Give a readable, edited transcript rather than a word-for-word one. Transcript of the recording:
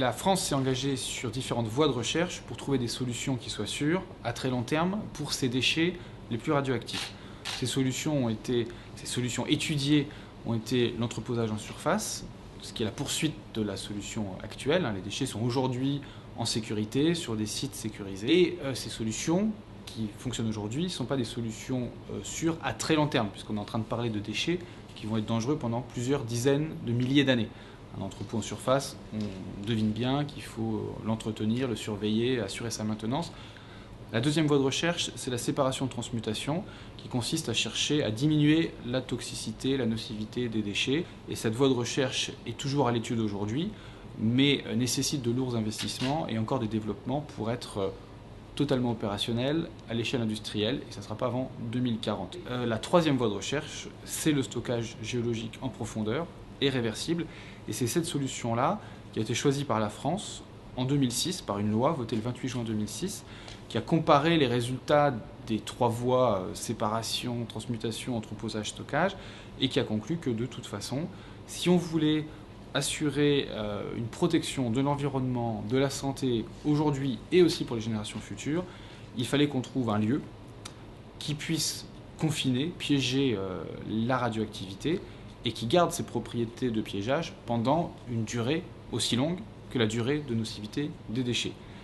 La France s'est engagée sur différentes voies de recherche pour trouver des solutions qui soient sûres, à très long terme, pour ces déchets les plus radioactifs. Ces solutions étudiées ont été l'entreposage en surface, ce qui est la poursuite de la solution actuelle. Les déchets sont aujourd'hui en sécurité, sur des sites sécurisés. Et ces solutions qui fonctionnent aujourd'hui ne sont pas des solutions sûres à très long terme, puisqu'on est en train de parler de déchets qui vont être dangereux pendant plusieurs dizaines de milliers d'années. Un entrepôt en surface, on devine bien qu'il faut l'entretenir, le surveiller, assurer sa maintenance. La deuxième voie de recherche, c'est la séparation-transmutation, qui consiste à chercher à diminuer la toxicité, la nocivité des déchets. Et cette voie de recherche est toujours à l'étude aujourd'hui, mais nécessite de lourds investissements et encore des développements pour être totalement opérationnelle à l'échelle industrielle, et ça ne sera pas avant 2040. La troisième voie de recherche, c'est le stockage géologique en profondeur et réversible, et c'est cette solution-là qui a été choisie par la France en 2006 par une loi votée le 28 juin 2006, qui a comparé les résultats des trois voies séparation, transmutation, entreposage, stockage, et qui a conclu que de toute façon, si on voulait assurer une protection de l'environnement, de la santé aujourd'hui et aussi pour les générations futures, il fallait qu'on trouve un lieu qui puisse confiner, piéger la radioactivité et qui garde ses propriétés de piégeage pendant une durée aussi longue que la durée de nocivité des déchets.